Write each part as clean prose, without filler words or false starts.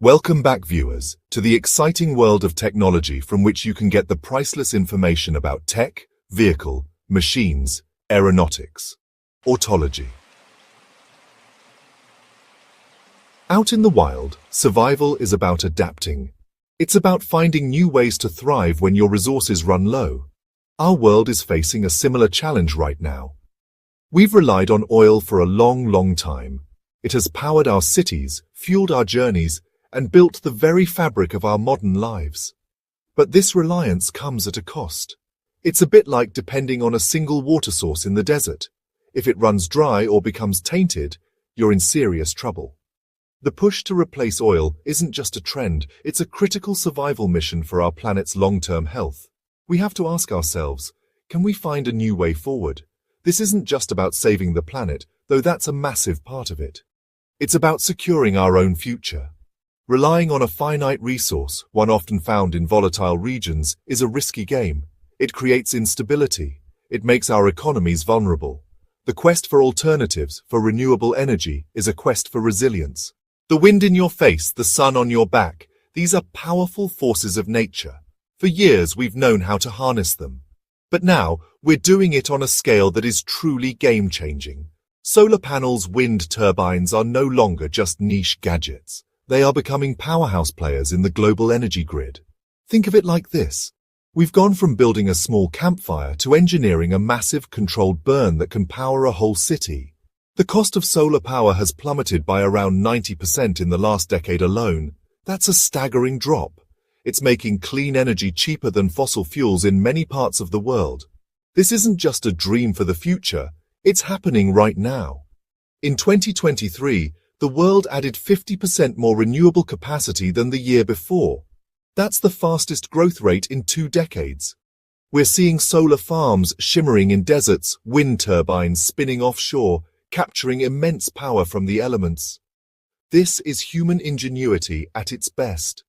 Welcome back, viewers, to the exciting world of technology from which you can get the priceless information about tech, vehicle, machines, aeronautics, autology. Out in the wild, survival is about adapting. It's about finding new ways to thrive when your resources run low. Our world is facing a similar challenge right now. We've relied on oil for a long time. It has powered our cities, fueled our journeys, and built the very fabric of our modern lives. But this reliance comes at a cost. It's a bit like depending on a single water source in the desert. If it runs dry or becomes tainted, you're in serious trouble. The push to replace oil isn't just a trend, it's a critical survival mission for our planet's long-term health. We have to ask ourselves, can we find a new way forward? This isn't just about saving the planet, though that's a massive part of it. It's about securing our own future. Relying on a finite resource, one often found in volatile regions, is a risky game. It creates instability. It makes our economies vulnerable. The quest for alternatives, for renewable energy, is a quest for resilience. The wind in your face, the sun on your back, these are powerful forces of nature. For years we've known how to harness them. But now, we're doing it on a scale that is truly game-changing. Solar panels, wind turbines are no longer just niche gadgets. They are becoming powerhouse players in the global energy grid. Think of it like this. We've gone from building a small campfire to engineering a massive controlled burn that can power a whole city. The cost of solar power has plummeted by around 90% in the last decade alone. That's a staggering drop. It's making clean energy cheaper than fossil fuels in many parts of the world. This isn't just a dream for the future, it's happening right now. In 2023, the world added 50% more renewable capacity than the year before. That's the fastest growth rate in 2 decades. We're seeing solar farms shimmering in deserts, wind turbines spinning offshore, capturing immense power from the elements. This is human ingenuity at its best.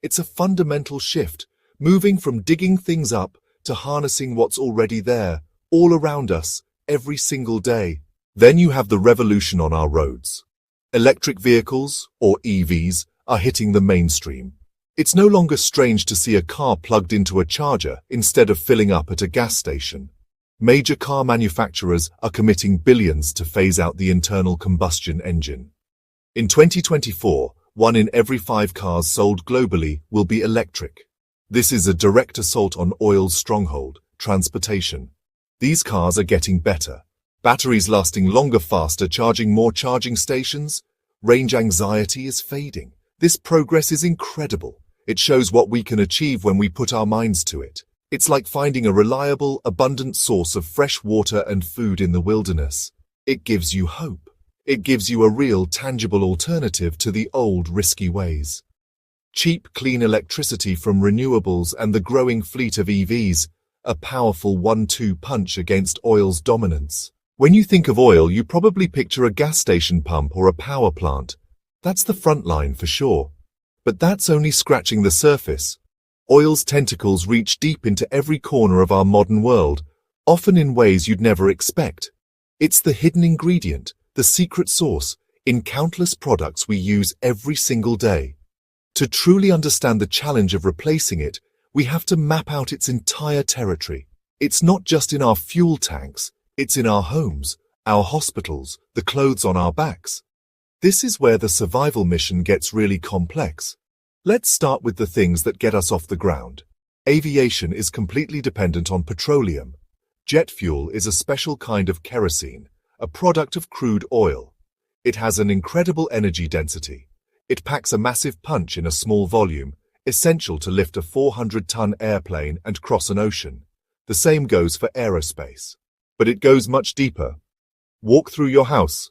It's a fundamental shift, moving from digging things up to harnessing what's already there, all around us, every single day. Then you have the revolution on our roads. Electric vehicles, or EVs, are hitting the mainstream. It's no longer strange to see a car plugged into a charger instead of filling up at a gas station. Major car manufacturers are committing billions to phase out the internal combustion engine. In 2024, 1 in every 5 cars sold globally will be electric. This is a direct assault on oil's stronghold, transportation. These cars are getting better. Batteries lasting longer, faster, charging more charging stations. Range anxiety is fading. This progress is incredible. It shows what we can achieve when we put our minds to it. It's like finding a reliable, abundant source of fresh water and food in the wilderness. It gives you hope. It gives you a real, tangible alternative to the old, risky ways. Cheap, clean electricity from renewables and the growing fleet of EVs, a powerful 1-2 punch against oil's dominance. When you think of oil, you probably picture a gas station pump or a power plant. That's the front line for sure. But that's only scratching the surface. Oil's tentacles reach deep into every corner of our modern world, often in ways you'd never expect. It's the hidden ingredient, the secret sauce, in countless products we use every single day. To truly understand the challenge of replacing it, we have to map out its entire territory. It's not just in our fuel tanks. It's in our homes, our hospitals, the clothes on our backs. This is where the survival mission gets really complex. Let's start with the things that get us off the ground. Aviation is completely dependent on petroleum. Jet fuel is a special kind of kerosene, a product of crude oil. It has an incredible energy density. It packs a massive punch in a small volume, essential to lift a 400-ton airplane and cross an ocean. The same goes for aerospace. But it goes much deeper. Walk through your house.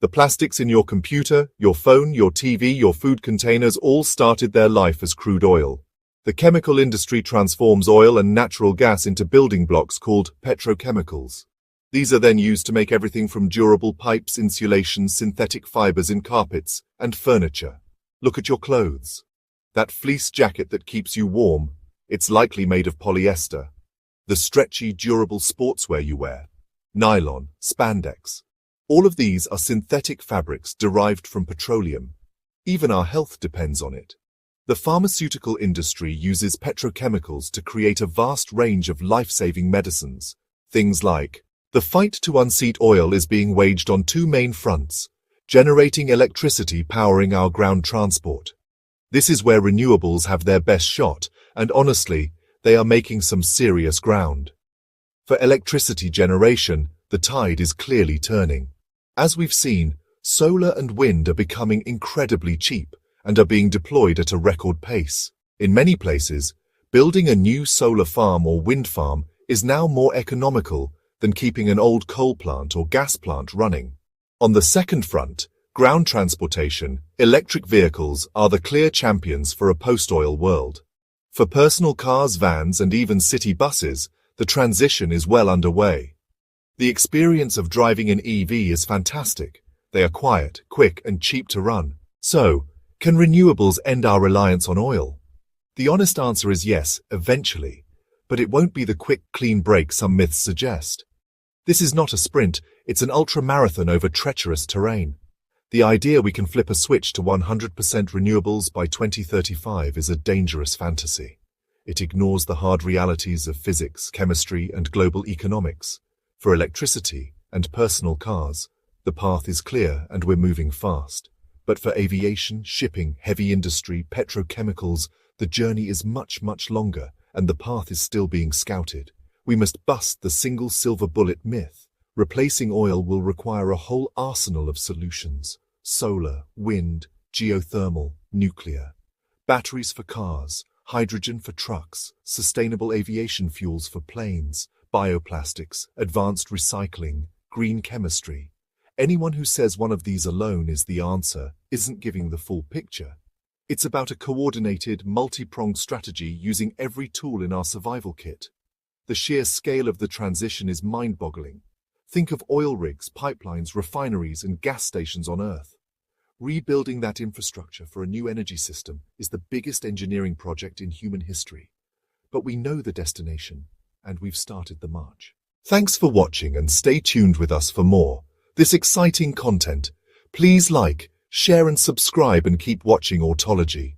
The plastics in your computer, your phone, your TV, your food containers all started their life as crude oil. The chemical industry transforms oil and natural gas into building blocks called petrochemicals. These are then used to make everything from durable pipes, insulation, synthetic fibers in carpets, and furniture. Look at your clothes. That fleece jacket that keeps you warm, it's likely made of polyester. The stretchy, durable sportswear you wear, nylon, spandex. All of these are synthetic fabrics derived from petroleum. Even our health depends on it. The pharmaceutical industry uses petrochemicals to create a vast range of life-saving medicines. Things like, the fight to unseat oil is being waged on two main fronts, generating electricity powering our ground transport. This is where renewables have their best shot, and honestly, they are making some serious ground. For electricity generation, the tide is clearly turning. As we've seen, solar and wind are becoming incredibly cheap and are being deployed at a record pace. In many places, building a new solar farm or wind farm is now more economical than keeping an old coal plant or gas plant running. On the second front, ground transportation, electric vehicles are the clear champions for a post-oil world. For personal cars, vans, and even city buses, the transition is well underway. The experience of driving an EV is fantastic. They are quiet, quick, and cheap to run. So, can renewables end our reliance on oil? The honest answer is yes, eventually, but it won't be the quick, clean break some myths suggest. This is not a sprint, it's an ultra-marathon over treacherous terrain. The idea we can flip a switch to 100% renewables by 2035 is a dangerous fantasy. It ignores the hard realities of physics, chemistry, and global economics. For electricity and personal cars, the path is clear and we're moving fast. But for aviation, shipping, heavy industry, petrochemicals, the journey is much, much longer, and the path is still being scouted. We must bust the single silver bullet myth. Replacing oil will require a whole arsenal of solutions: solar, wind, geothermal, nuclear, batteries for cars, hydrogen for trucks, sustainable aviation fuels for planes, bioplastics, advanced recycling, green chemistry. Anyone who says one of these alone is the answer isn't giving the full picture. It's about a coordinated, multi-pronged strategy using every tool in our survival kit. The sheer scale of the transition is mind-boggling. Think of oil rigs, pipelines, refineries, and gas stations on Earth. Rebuilding that infrastructure for a new energy system is the biggest engineering project in human history. But we know the destination, and we've started the march. Thanks for watching, and stay tuned with us for more. This exciting content. Please like, share and subscribe, and keep watching Autology.